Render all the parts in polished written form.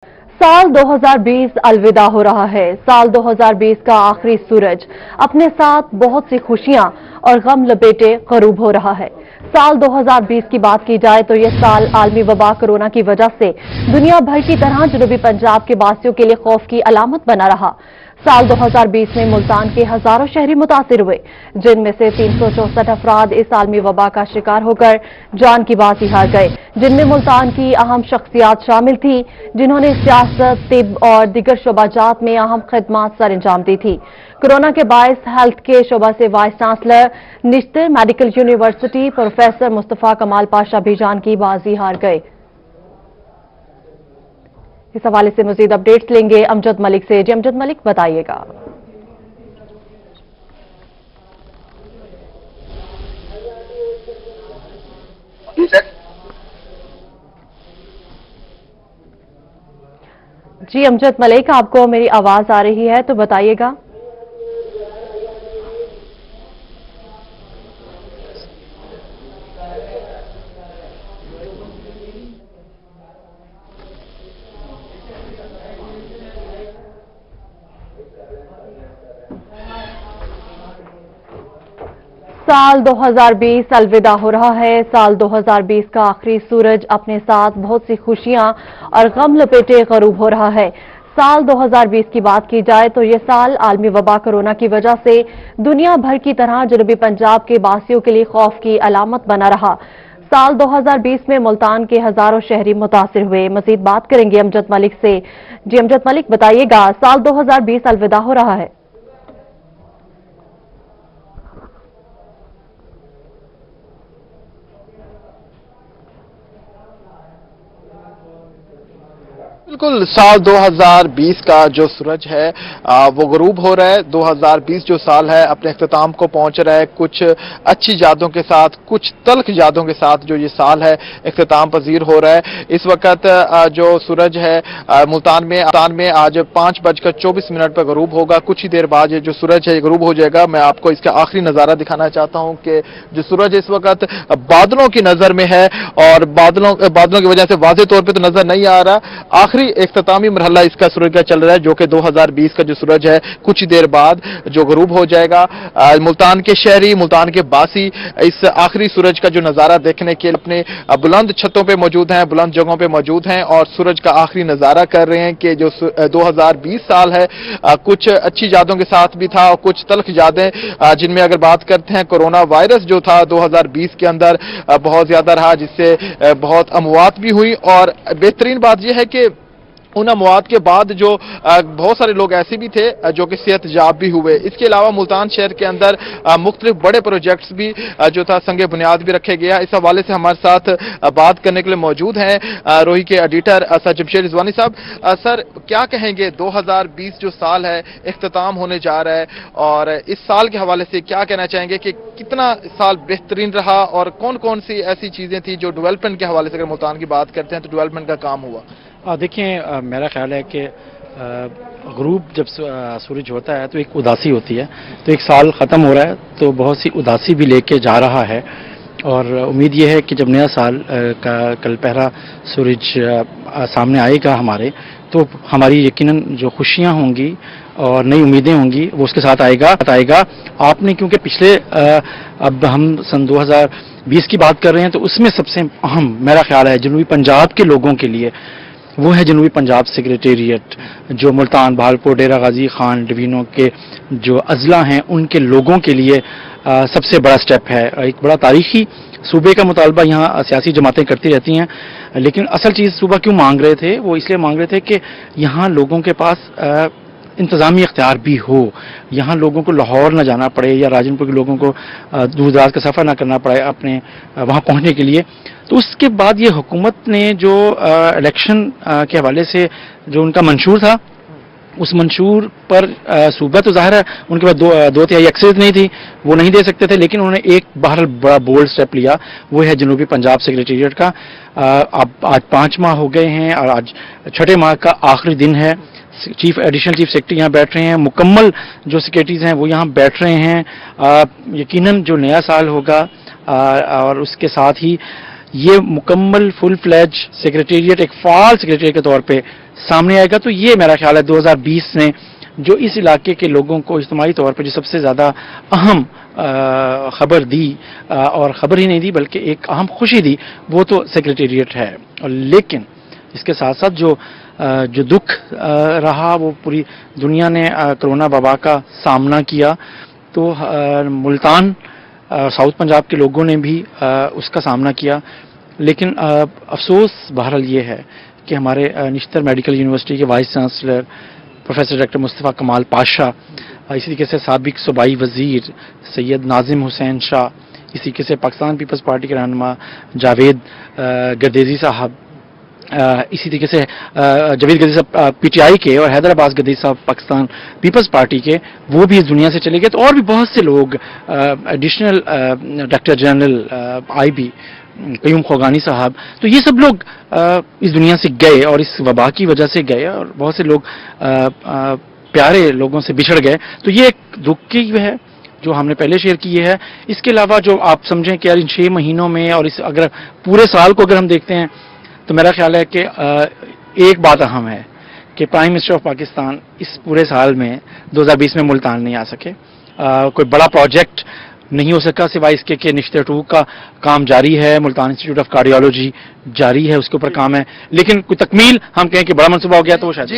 साल 2020 अलविदा हो रहा है। साल 2020 का आखिरी सूरज अपने साथ बहुत सी खुशियां और गम लपेटे गरूब हो रहा है। साल 2020 की बात की जाए तो यह साल आलमी वबा कोरोना की वजह से दुनिया भर की तरह जनूबी पंजाब के वासियों के लिए खौफ की अलामत बना रहा। साल 2020 में मुल्तान के हजारों शहरी मुतासिर हुए, जिनमें से 364 अफराद इस आलमी वबा का शिकार होकर जान की बाजी हार गए, जिनमें मुल्तान की अहम शख्सियात शामिल थी, जिन्होंने सियासत, तिब और दिगर शोबाजात में अहम खिदमात सर अंजाम दी थी। कोरोना के बायस हेल्थ के शोबा से vice chancellor Nishtar medical university professor Mustafa कमाल पाशा भी जान की बाजी हार गए। इस हवाले से मजीद अपडेट्स लेंगे अमजद मलिक से। जी अमजद मलिक, बताइएगा। जी अमजद मलिक, आपको मेरी आवाज आ रही है तो बताइएगा। साल 2020 अलविदा हो रहा है। साल 2020 का आखिरी सूरज अपने साथ बहुत सी खुशियां और गम लपेटे गरूब हो रहा है। साल 2020 की बात की जाए तो यह साल आलमी वबा कोरोना की वजह से दुनिया भर की तरह जनूबी पंजाब के वासियों के लिए खौफ की अलामत बना रहा। साल 2020 में मुल्तान के हजारों शहरी मुतासिर हुए। मजीद बात करेंगे अमजद मलिक से। जी अमजद मलिक, बताइएगा, साल 2020 अलविदा हो रहा है। बिल्कुल, साल 2020 का जो सूरज है वो गरूब हो रहा है। 2020 जो साल है अपने अख्ताम को पहुंच रहा है, कुछ अच्छी यादों के साथ, कुछ तल्ख यादों के साथ जो ये साल है अख्ताम पजीर हो रहा है। इस वक्त जो सूरज है मुल्तान में आज 5:24 पर गरूब होगा। कुछ ही देर बाद ये जो सूरज है गरूब हो जाएगा। मैं आपको इसका आखिरी नजारा दिखाना चाहता हूं कि जो सूरज इस वक्त बादलों की नजर में है और बादलों की वजह से वाज़ेह तौर पर तो नजर नहीं आ रहा। आखिरी इख्तितामी मरहला इसका सूरज का चल रहा है, जो कि 2020 का जो सूरज है कुछ ही देर बाद जो गरूब हो जाएगा। मुल्तान के शहरी, मुल्तान के बासी इस आखिरी सूरज का जो नजारा देखने के लिए अपने बुलंद छतों पे मौजूद हैं, बुलंद जगहों पे मौजूद हैं और सूरज का आखिरी नजारा कर रहे हैं कि जो 2020 साल है कुछ अच्छी यादों के साथ भी था और कुछ तल्ख यादें, जिनमें अगर बात करते हैं कोरोना वायरस जो था 2020 के अंदर बहुत ज्यादा रहा, जिससे बहुत अमवात भी हुई। और बेहतरीन बात यह है कि उन अमवात के बाद जो बहुत सारे लोग ऐसे भी थे जो कि सेहत याब भी हुए। इसके अलावा मुल्तान शहर के अंदर मुख्तलिफ बड़े प्रोजेक्ट्स भी जो था संगे बुनियाद भी रखे गया। इस हवाले से हमारे साथ बात करने के लिए मौजूद हैं रोही के एडिटर सर जमशेद रिजवानी साहब। सर, क्या कहेंगे, 2020 जो साल है इख्तिताम होने जा रहा है और इस साल के हवाले से क्या कहना चाहेंगे कि कितना साल बेहतरीन रहा और कौन कौन सी ऐसी चीजें थी जो डेवलपमेंट के हवाले से अगर मुल्तान की बात करते हैं तो डेवलपमेंट का काम हुआ? देखिए, मेरा ख्याल है कि गरूब जब सूरज होता है तो एक उदासी होती है। तो एक साल ख़त्म हो रहा है तो बहुत सी उदासी भी लेके जा रहा है और उम्मीद ये है कि जब नया साल का कल पहला सूरज सामने आएगा हमारे, तो हमारी यकीनन जो खुशियां होंगी और नई उम्मीदें होंगी वो उसके साथ आएगा। आपने क्योंकि पिछले अब हम सन 2020 की बात कर रहे हैं तो उसमें सबसे अहम मेरा ख्याल है जनूबी पंजाब के लोगों के लिए वो है जनूबी पंजाब सेक्रेटेरिएट, जो मुल्तान, भालपुर, डेरा गाजी खान डिवीजनों के जो अजला हैं उनके लोगों के लिए सबसे बड़ा स्टेप है। एक बड़ा तारीखी सूबे का मुतालबा यहाँ सियासी जमातें करती रहती हैं, लेकिन असल चीज़ सूबा क्यों मांग रहे थे, वो इसलिए मांग रहे थे कि यहाँ लोगों के पास इंतज़ामी इख्तियार भी हो, यहाँ लोगों को लाहौर न जाना पड़े या राजनपुर के लोगों को दूर दराज का सफ़र ना करना पड़े अपने वहाँ पहुँचने के लिए। तो उसके बाद ये हुकूमत ने जो इलेक्शन के हवाले से जो उनका मंशूर था, उस मंशूर पर सूबा तो जाहिर है उनके पास दो तिहाई एक्सेस नहीं थी, वो नहीं दे सकते थे, लेकिन उन्होंने एक बहरहाल बड़ा बोल्ड स्टेप लिया, वो है जनूबी पंजाब सेक्रेटेरिएट का। अब आज 5 माह हो गए हैं और आज 6ठे माह का आखिरी दिन है। एडिशनल चीफ सेक्रेटरी यहाँ बैठ रहे हैं, मुकम्मल जो सेक्रेटरीज हैं वो यहाँ बैठ रहे हैं। यकीनन जो नया साल होगा और उसके साथ ही یہ مکمل فل فلیج سیکریٹریٹ ایک فعال سیکریٹریٹ کے طور پہ سامنے آئے گا. تو یہ میرا خیال ہے 2020 نے جو اس علاقے کے لوگوں کو اجتماعی طور پہ جو سب سے زیادہ اہم خبر دی، اور خبر ہی نہیں دی بلکہ ایک اہم خوشی دی، وہ تو سیکریٹریٹ ہے. لیکن اس کے ساتھ ساتھ جو دکھ رہا وہ پوری دنیا نے کرونا وبا کا سامنا کیا، تو ملتان ساؤتھ پنجاب کے لوگوں نے بھی اس کا سامنا کیا. لیکن افسوس بہرحال یہ ہے کہ ہمارے نشتر میڈیکل یونیورسٹی کے وائس چانسلر پروفیسر ڈاکٹر مصطفیٰ کمال پاشا، اسی طریقے سے سابق صوبائی وزیر سید ناظم حسین شاہ، اسی طریقے سے پاکستان پیپلز پارٹی کے رہنما جاوید گردیزی صاحب، اسی طریقے سے جاوید گردیزی صاحب پی ٹی آئی کے، اور حیدرآباد گردیزی صاحب پاکستان پیپلز پارٹی کے، وہ بھی اس دنیا سے چلے گئے. تو اور بھی بہت سے لوگ additional director general I B Qayyum Khogiani صاحب، تو یہ سب لوگ اس دنیا سے گئے اور اس وبا کی وجہ سے گئے، اور بہت سے لوگ پیارے لوگوں سے بچھڑ گئے. تو یہ ایک دکھ کی ہے جو ہم نے پہلے شیئر کی ہے. اس کے علاوہ جو آپ سمجھیں کہ یار ان 6 مہینوں میں اور اس اگر پورے سال کو اگر ہم دیکھتے ہیں تو میرا خیال ہے کہ ایک بات اہم ہے کہ پرائم منسٹر آف پاکستان اس پورے سال میں 2020 میں ملتان نہیں آ سکے. کوئی بڑا پروجیکٹ نہیں ہو سکا سوائے اس کے کہ نشتر 2 کا کام جاری ہے، ملتان انسٹیٹیوٹ آف کارڈیولوجی جاری ہے، اس کے اوپر کام ہے. لیکن کوئی تکمیل ہم کہیں کہ بڑا منصوبہ ہو گیا تو وہ شاید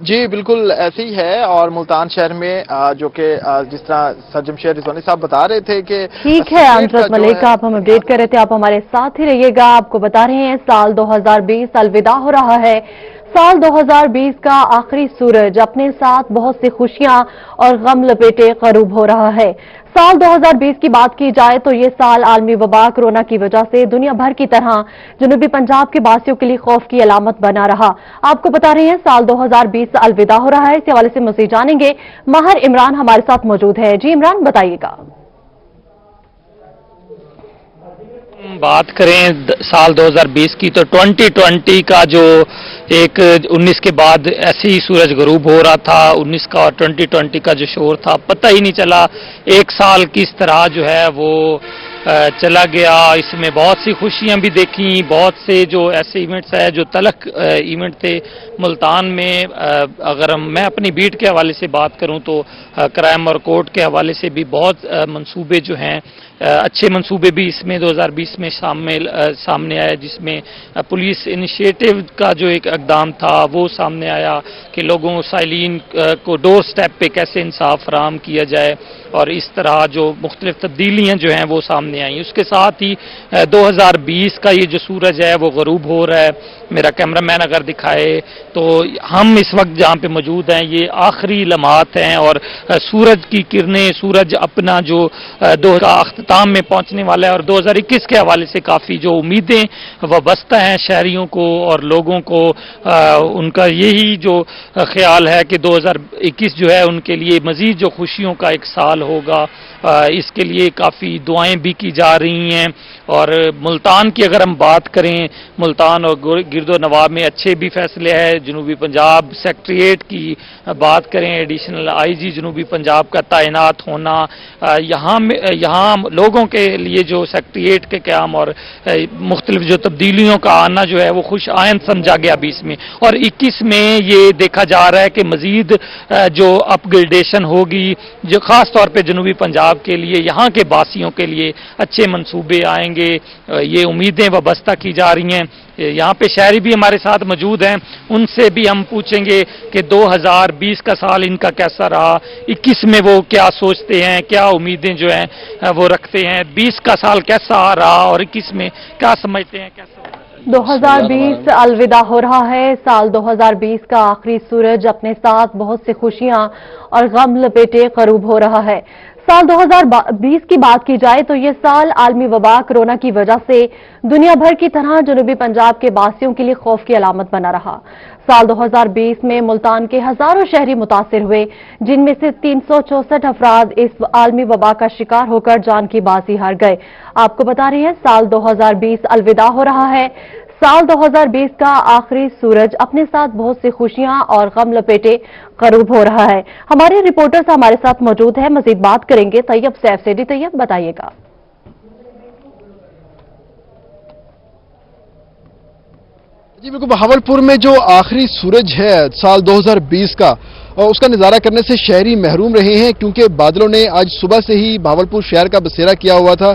جی بالکل ایسے ہی ہے. اور ملتان شہر میں جو کہ جس طرح سر جمشید رضوانی صاحب بتا رہے تھے کہ ٹھیک ہے امجد ملک، آپ ہم اپڈیٹ کر رہے تھے، آپ ہمارے ساتھ ہی رہیے گا. آپ کو بتا رہے ہیں سال 2020 الوداع ہو رہا ہے. سال 2020 کا آخری سورج اپنے ساتھ بہت سی خوشیاں اور غم لپیٹے غروب ہو رہا ہے. سال 2020 کی بات کی جائے تو یہ سال عالمی وبا کرونا کی وجہ سے دنیا بھر کی طرح جنوبی پنجاب کے باسیوں کے لیے خوف کی علامت بنا رہا. آپ کو بتا رہے ہیں سال 2020 الوداع ہو رہا ہے. اس حوالے سے مزید جانیں گے. ماہر عمران ہمارے ساتھ موجود ہے. جی عمران بتائیے گا. بات کریں سال 2020 کی تو 2020 کا جو ایک 19 کے بعد ایسے ہی سورج غروب ہو رہا تھا، 19 کا اور 2020 کا جو شور تھا پتہ ہی نہیں چلا ایک سال کس طرح جو ہے وہ چلا گیا. اس میں بہت سی خوشیاں بھی دیکھیں، بہت سے جو ایسے ایونٹس ہیں جو تلخ ایونٹ تھے ملتان میں. اگر میں اپنی بیٹ کے حوالے سے بات کروں تو کرائم اور کورٹ کے حوالے سے بھی بہت منصوبے جو ہیں اچھے منصوبے بھی اس میں 2020 میں سامنے آیا، جس میں پولیس انیشیٹو کا جو ایک اقدام تھا وہ سامنے آیا کہ لوگوں سائلین کو ڈور سٹیپ پہ کیسے انصاف فراہم کیا جائے، اور اس طرح جو مختلف تبدیلیاں جو ہیں وہ سامنے آئیں. اس کے ساتھ ہی 2020 کا یہ جو سورج ہے وہ غروب ہو رہا ہے. میرا کیمرہ مین اگر دکھائے تو ہم اس وقت جہاں پہ موجود ہیں یہ آخری لمحات ہیں، اور سورج کی کرنیں، سورج اپنا جو کا اختتام میں پہنچنے والا ہے. اور 2021 کے حوالے سے کافی جو امیدیں وابستہ ہیں شہریوں کو اور لوگوں کو، ان کا یہی جو خیال ہے کہ 2021 جو ہے ان کے لیے مزید جو خوشیوں کا ایک سال ہوگا. اس کے لیے کافی دعائیں بھی کی جا رہی ہیں. اور ملتان کی اگر ہم بات کریں، ملتان اور گرد و نواح میں اچھے بھی فیصلے ہیں. جنوبی پنجاب سیکٹریٹ کی بات کریں، ایڈیشنل آئی جی جنوبی پنجاب کا تعینات ہونا، یہاں لوگوں کے لیے جو سیکٹریٹ کے قیام اور مختلف جو تبدیلیوں کا آنا جو ہے وہ خوش آئند سمجھا گیا 20 میں. اور 21 میں یہ دیکھا جا رہا ہے کہ مزید جو اپ گریڈیشن ہوگی، جو خاص طور پہ جنوبی پنجاب کے لیے، یہاں کے باسیوں کے لیے اچھے منصوبے آئیں گے. یہ امیدیں وابستہ کی جا رہی ہیں. یہاں پہ شہری بھی ہمارے ساتھ موجود ہیں، ان سے بھی ہم پوچھیں گے کہ 2020 کا سال ان کا کیسا رہا، 21 میں وہ کیا سوچتے ہیں، کیا امیدیں جو ہیں وہ رکھتے ہیں، 20 کا سال کیسا رہا اور 21 میں کیا سمجھتے ہیں کیسا. 2020 الوداع ہو رہا ہے. سال 2020 کا آخری سورج اپنے ساتھ بہت سی خوشیاں اور غم لپیٹے غروب ہو رہا ہے. سال 2020 کی بات کی جائے تو یہ سال عالمی وبا کرونا کی وجہ سے دنیا بھر کی طرح جنوبی پنجاب کے باسیوں کے لیے خوف کی علامت بنا رہا. سال 2020 میں ملتان کے ہزاروں شہری متاثر ہوئے، جن میں سے 364 افراد اس عالمی وبا کا شکار ہو کر جان کی بازی ہار گئے. آپ کو بتا رہے ہیں سال 2020 الوداع ہو رہا ہے. سال 2020 کا آخری سورج اپنے ساتھ بہت سی خوشیاں اور غم لپیٹے غروب ہو رہا ہے. ہمارے رپورٹرز ہمارے ساتھ موجود ہیں، مزید بات کریں گے طیب سیف سے. طیب بتائیے گا. जी बिल्कुल, बहावलपुर में जो आखिरी सूरज है साल 2020 का, उसका नज़ारा करने से शहरी महरूम रहे हैं, क्योंकि बादलों ने आज सुबह से ही बहावलपुर शहर का बसेरा किया हुआ था,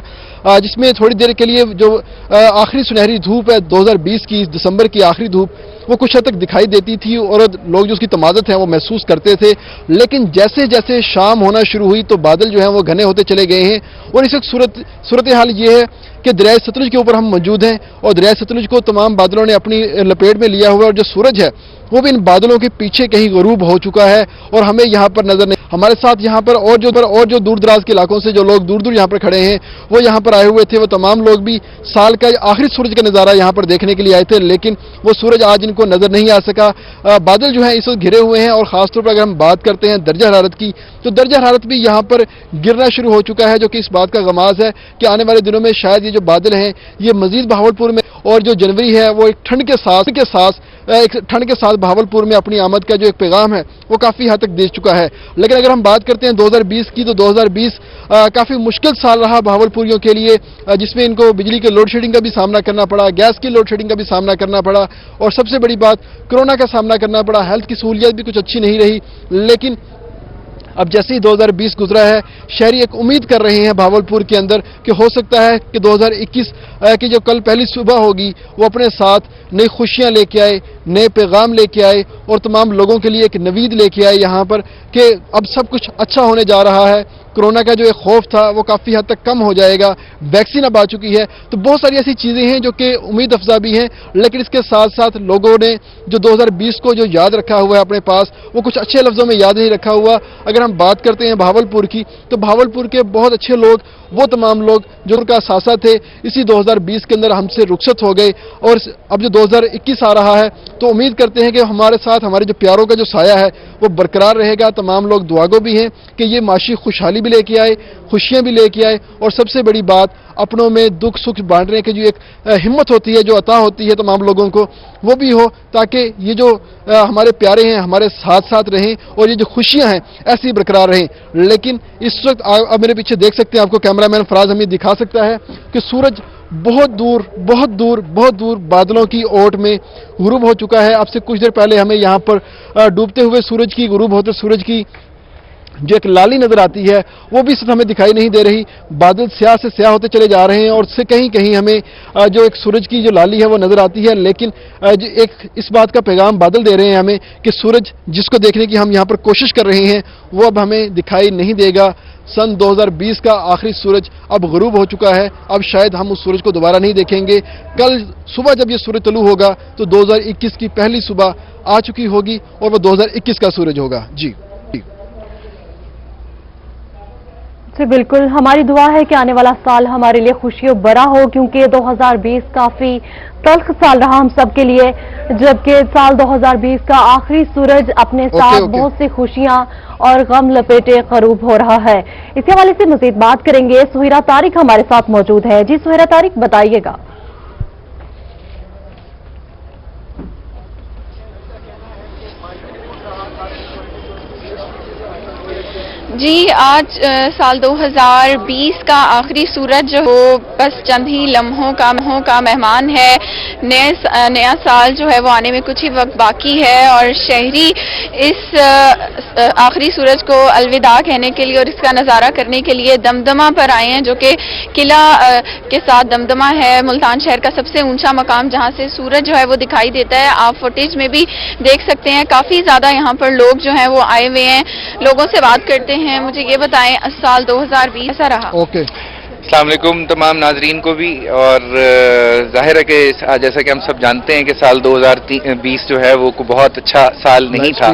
जिसमें थोड़ी देर के लिए जो आखिरी सुनहरी धूप है 2020 की, दिसंबर की आखिरी धूप, वो कुछ हद तक दिखाई देती थी और लोग जो उसकी तमादत है वो महसूस करते थे। लेकिन जैसे जैसे शाम होना शुरू हुई तो बादल जो हैं वो घने होते चले गए हैं, और इस वक्त सूरत हाल ये है कि दरिया सतलुज के ऊपर हम मौजूद हैं और दरिया सतलुज को तमाम बादलों ने अपनी लपेट में लिया हुआ है, और जो सूरज है वो भी इन बादलों के पीछे कहीं गरूब हो चुका है और हमें यहाँ पर नजर नहीं। हमारे साथ यहाँ पर और जो दूर दराज के इलाकों से जो लोग दूर दूर यहाँ पर खड़े हैं वो यहाँ पर आए हुए थे, वो तमाम लोग भी साल का आखिरी सूरज का नज़ारा यहाँ पर देखने के लिए आए थे, लेकिन वो सूरज आज इनको नजर नहीं आ सका। बादल जो है इस वक्त घिरे हुए हैं, और खासतौर पर अगर हम बात करते हैं दर्जा हरारत की, तो दर्जा हरारत भी यहाँ पर गिरना शुरू हो चुका है, जो कि इस बात का गमाज है कि आने वाले दिनों में शायद ये जो बादल हैं ये मजीद बहावलपुर में, और जो जनवरी है वो एक ठंड के साथ बहावलपुर में अपनी आमद का जो एक पैगाम है वो काफी हद तक दे चुका है। लेकिन अगर हम बात करते हैं 2020 की, तो 2020 काफी मुश्किल साल रहा बहावलपुरियों के लिए, जिसमें इनको बिजली के लोड शेडिंग का भी सामना करना पड़ा, गैस की लोड शेडिंग का भी सामना करना पड़ा, और सबसे बड़ी बात कोरोना का सामना करना पड़ा। हेल्थ की सहूलियत भी कुछ अच्छी नहीं रही। लेकिन अब जैसे ही 2020 गुजरा है, शहरी एक उम्मीद कर रहे हैं बहावलपुर के अंदर कि हो सकता है कि 2021 की जो कल पहली सुबह होगी वो अपने साथ नई खुशियां लेके आए, नए पैगाम लेके आए, और तमाम लोगों के लिए एक नवीद लेके आए यहाँ पर कि अब सब कुछ अच्छा होने जा रहा है। कोरोना का जो एक खौफ था वो काफ़ी हद तक कम हो जाएगा, वैक्सीन अब आ चुकी है, तो बहुत सारी ऐसी चीज़ें हैं जो कि उम्मीद अफजा भी हैं। लेकिन इसके साथ साथ लोगों ने जो 2020 को जो याद रखा हुआ है अपने पास, वो कुछ अच्छे लफ्ज़ों में याद नहीं रखा हुआ। अगर हम बात करते हैं बहावलपुर की, तो बहावलपुर के बहुत अच्छे लोग, वो तमाम लोग जो उनका सासा थे, इसी 2020 के अंदर हमसे रुखसत हो गए, और अब जो 2021 आ रहा है तो उम्मीद करते हैं कि हमारे साथ हमारे जो प्यारों का जो साया है वो बरकरार रहेगा। तमाम लोग दुआगो भी हैं कि ये माशी खुशहाली भी लेके आए, खुशियां भी लेके आए, और सबसे बड़ी बात अपनों में दुख सुख बांटने की जो एक हिम्मत होती है, जो अता होती है तमाम लोगों को, वो भी हो, ताकि ये जो हमारे प्यारे हैं हमारे साथ साथ रहें और ये जो खुशियां हैं ऐसी बरकरार रहें। लेकिन इस वक्त अब मेरे पीछे देख सकते हैं, आपको कैमरामैन फराज हमें दिखा सकता है कि सूरज बहुत दूर बादलों की ओट में गुरूब हो चुका है। अब से कुछ देर पहले हमें यहाँ पर डूबते हुए सूरज की, गुरूब होते सूरज की जो एक लाली नजर आती है वो भी सिर्फ हमें दिखाई नहीं दे रही। बादल स्याह से स्याह होते चले जा रहे हैं, और से कहीं कहीं हमें जो एक सूरज की जो लाली है वो नजर आती है। लेकिन जो एक इस बात का पैगाम बादल दे रहे हैं हमें कि सूरज जिसको देखने की हम यहाँ पर कोशिश कर रहे हैं वो अब हमें दिखाई नहीं देगा। सन 2020 का आखिरी सूरज अब गुरूब हो चुका है, अब शायद हम उस सूरज को दोबारा नहीं देखेंगे। कल सुबह जब ये सूरज तलू होगा तो 2021 की पहली सुबह आ चुकी होगी, और वो 2021 का सूरज होगा। जी जी बिल्कुल, हमारी दुआ है कि आने वाला साल हमारे लिए खुशियों भरा हो, क्योंकि 2020 काफी तल्ख साल रहा हम सब के लिए, जबकि साल 2020 का आखिरी सूरज अपने साथ बहुत सी खुशियां और गम लपेटे करूब हो रहा है। इसी हवाले से मजीद बात करेंगे, सुहेरा तारिक हमारे साथ मौजूद है। जी सुहेरा तारिक, बताइएगा। जी, आज साल 2020 का आखिरी सूरज जो बस चंद ही लम्हों का मेहमान है। नया साल जो है वो आने में कुछ ही वक्त बाकी है, और शहरी इस आखिरी सूरज को अलविदा कहने के लिए और इसका नज़ारा करने के लिए दमदमा पर आए हैं, जो कि किला के साथ दमदमा है, मुल्तान शहर का सबसे ऊंचा मकाम जहां से सूरज जो है वो दिखाई देता है। आप फुटेज में भी देख सकते हैं, काफ़ी ज़्यादा यहाँ पर लोग जो हैं वो आए हुए हैं। लोगों से बात करते हैं, मुझे ये बताएं साल 2020 ऐसा रहा। अस्सलाम वालेकुम तमाम नाजरीन को भी, और जाहिर है कि जैसा कि हम सब जानते हैं कि साल 2020 जो है वो बहुत अच्छा साल नहीं था,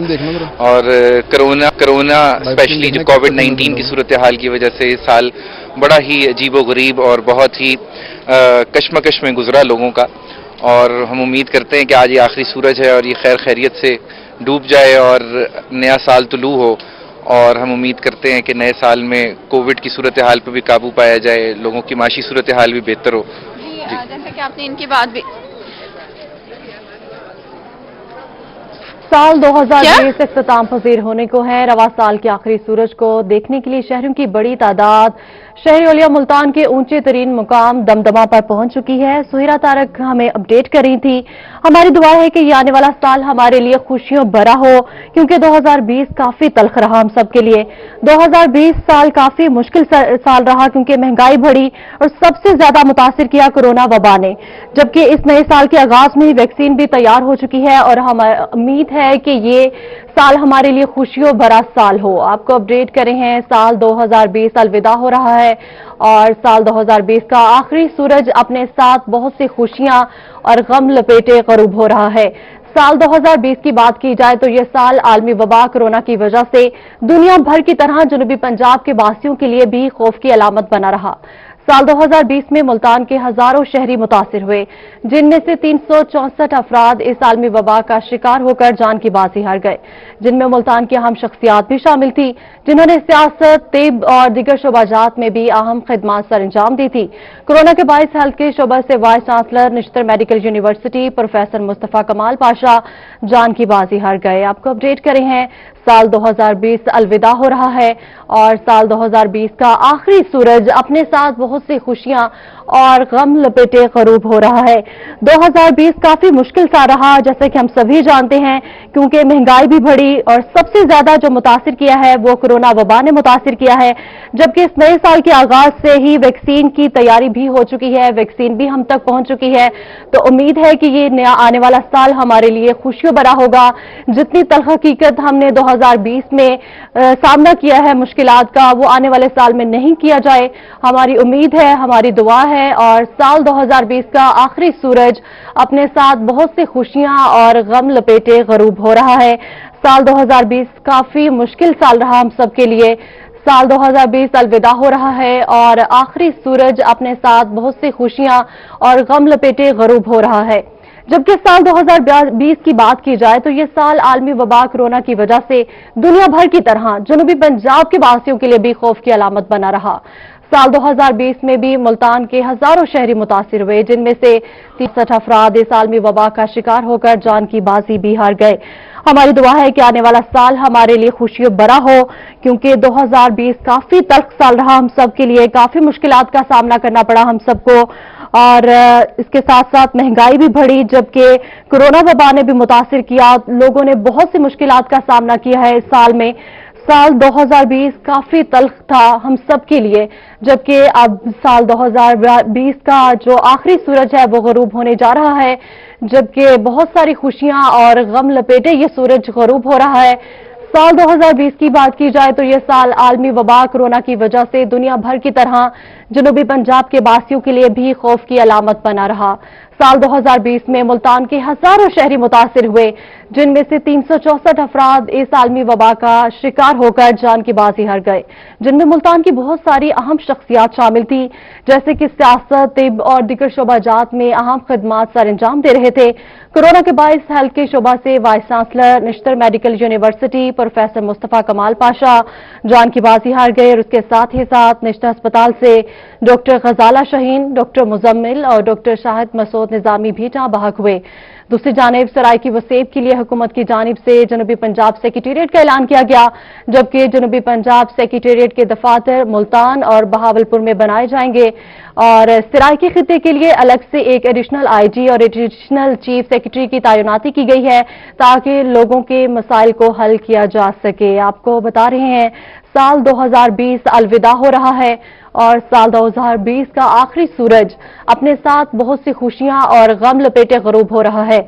और कोरोना स्पेशली जो कोविड-19 की सूरत हाल की वजह से इस साल बड़ा ही अजीबो-गरीब और बहुत ही कश्मकश में गुजरा लोगों का। और हम उम्मीद करते हैं कि आज ये आखिरी सूरज है और ये खैर खैरियत से डूब जाए और नया साल तुलू हो, और हम उम्मीद करते हैं कि नए साल में कोविड की सूरत हाल पर भी काबू पाया जाए, लोगों की माशी सूरत हाल भी बेहतर हो। जैसे कि आपने इनकी बात भी साल 2020 इख्तिताम पजीर होने को है। रवा साल के आखिरी सूरज को देखने के लिए शहरों की बड़ी तादाद शहर ओलिया मुल्तान के ऊंचे तरीन मुकाम दमदमा पर पहुंच चुकी है। सुहेरा तारक हमें अपडेट कर रही थी। हमारी दुआ है कि ये आने वाला साल हमारे लिए खुशियों भरा हो, क्योंकि 2020 काफी तल्ख रहा हम सब के लिए। 2020 साल काफी मुश्किल साल रहा, क्योंकि महंगाई बढ़ी और सबसे ज्यादा मुतासिर किया कोरोना वबा ने। जबकि इस नए साल के आगाज में ही वैक्सीन भी तैयार हो चुकी है और हमें उम्मीद है कि ये साल हमारे लिए खुशियों भरा साल हो। आपको अपडेट करें हैं, साल 2020 अलविदा हो रहा है और साल 2020 का आखिरी सूरज अपने साथ बहुत सी खुशियां और गम लपेटे गरूब हो रहा है। साल 2020 की बात की जाए तो यह साल आलमी वबा कोरोना की वजह से दुनिया भर की तरह जनूबी पंजाब के वासियों के लिए भी खौफ की अलामत बना रहा। साल 2020 में मुल्तान के हजारों शहरी मुतासिर हुए, जिनमें से 364 अफराद इस आलमी वबा का शिकार होकर जान की बाजी हार गए, जिनमें मुल्तान की अहम शख्सियात भी शामिल थी, जिन्होंने सियासत, तिब और दीगर शोबाजात में भी अहम खिदमत सर अंजाम दी थी। कोरोना के बायस हेल्थ के शोबे से vice chancellor Nishtar medical university professor Mustafa कमाल पाशा जान की बाजी हार गए। आपको अपडेट करें हैं, साल 2020 अलविदा हो रहा है और साल 2020 का आखिरी सूरज अपने साथ बहुत सी खुशियां और गम लपेटे गरूब हो रहा है। 2020 काफी मुश्किल सा रहा, जैसे कि हम सभी जानते हैं, क्योंकि महंगाई भी बढ़ी और सबसे ज्यादा जो मुतासिर किया है वो कोरोना वबा ने मुतासिर किया है। जबकि इस नए साल के आगाज से ही वैक्सीन की तैयारी भी हो चुकी है, वैक्सीन भी हम तक पहुंच चुकी है। तो उम्मीद है कि ये नया आने वाला साल हमारे लिए खुशियों भरा होगा। जितनी तल्ख हकीकत हमने 2020 में सामना किया है मुश्किलात का, वो आने वाले साल में नहीं किया जाए, हमारी उम्मीद है, हमारी दुआ है। और साल 2020 का आखिरी सूरज अपने साथ बहुत सी खुशियां और गम लपेटे गरूब हो रहा है। साल 2020 काफी मुश्किल साल रहा हम सब के लिए। साल 2020 अलविदा हो रहा है और आखिरी सूरज अपने साथ बहुत सी खुशियां और गम लपेटे गरूब हो रहा है। जबकि साल 2020 की बात की जाए तो यह साल आलमी वबा कोरोना की वजह से दुनिया भर की तरह जनूबी पंजाब के वासियों के लिए भी खौफ की अलामत बना रहा। साल 2020 में भी मुल्तान के हजारों शहरी मुतासिर हुए, जिनमें से 63 अफराद इस आलमी वबा का शिकार होकर जान की बाजी भी हार गए। हमारी दुआ है कि आने वाला साल हमारे लिए खुशियों भरा हो, क्योंकि 2020 काफी तल्ख साल रहा हम सब के लिए, काफी मुश्किलात का सामना करना पड़ा हम सबको और इसके साथ साथ महंगाई भी बढ़ी। जबकि कोरोना वबा ने भी मुतासिर किया, लोगों ने बहुत सी मुश्किलात का सामना किया है इस साल में। साल 2020 काफी तल्ख था हम सब के लिए, जबकि अब साल 2020 का जो आखिरी सूरज है वो गरूब होने जा रहा है। जबकि बहुत सारी खुशियां और गम लपेटे ये सूरज गरूब हो रहा है। साल 2020 की बात की जाए तो यह साल आलमी वबा कोरोना की वजह से दुनिया भर की तरह जनूबी पंजाब के वासियों के लिए भी खौफ की अलामत बना रहा। साल 2020 में मुल्तान के हजारों शहरी मुतासिर हुए, जिनमें से 364 अफराद इस आलमी वबा का शिकार होकर जान की बाजी हार गए, जिनमें मुल्तान की बहुत सारी अहम शख्सियात शामिल थी, जैसे कि सियासत, तिब और दीगर शोबाजात में अहम खिदमत सर अंजाम दे रहे थे। कोरोना के बायस हेल्थ के शोबा से vice chancellor Nishtar medical university professor Mustafa कमाल पाशा जान की बाजी हार गए और उसके साथ ही साथ निश्तर अस्पताल से डॉक्टर गजाला शाहीन, डॉक्टर मुजम्मिल और डॉक्टर शाहिद मसूद निजामी भी जहां बहक हुए। दूसरी जानिब सराय की वसेब के लिए हुकूमत की जानिब से जनूबी पंजाब सेक्रेटेरिएट का ऐलान किया गया, जबकि जनूबी पंजाब सेक्रेटेरिएट के दफातर मुल्तान और बहावलपुर में बनाए जाएंगे और सराय के खिते के लिए अलग से एक एडिशनल आईजी और एडिशनल चीफ सेक्रेटरी की तैनाती की गई है, ताकि लोगों के मसाइल को हल किया जा सके। आपको बता रहे हैं, साल 2020 अलविदा हो रहा है और साल 2020 का आखिरी सूरज अपने साथ बहुत सी खुशियां और गम लपेटे गरूब हो रहा है।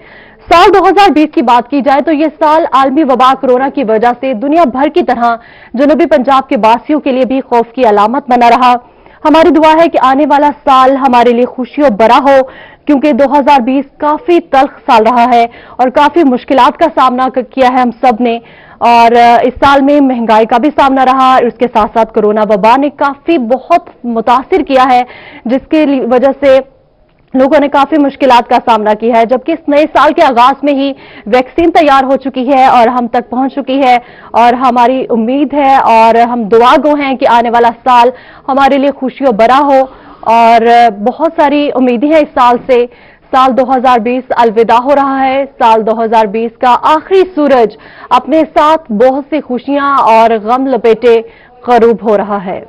साल 2020 की बात की जाए तो यह साल आलमी वबा कोरोना की वजह से दुनिया भर की तरह जनूबी पंजाब के वासियों के लिए भी खौफ की अलामत बना रहा। हमारी दुआ है कि आने वाला साल हमारे लिए खुशियों भरा हो, क्योंकि 2020 काफी तल्ख साल रहा है और काफी मुश्किलात का सामना किया है हम सब ने और इस साल में महंगाई का भी सामना रहा और उसके साथ साथ कोरोना वबा ने काफी बहुत मुतासिर किया है, जिसके वजह से लोगों ने काफी मुश्किलात का सामना किया है। जबकि इस नए साल के आगाज में ही वैक्सीन तैयार हो चुकी है और हम तक पहुंच चुकी है और हमारी उम्मीद है और हम दुआ गो हैं कि आने वाला साल हमारे लिए खुशियों भरा हो और बहुत सारी उम्मीदें हैं इस साल से। साल 2020 अलविदा हो रहा है। साल 2020 का आखिरी सूरज अपने साथ बहुत सी खुशियां और गम लपेटे गरूब हो रहा है।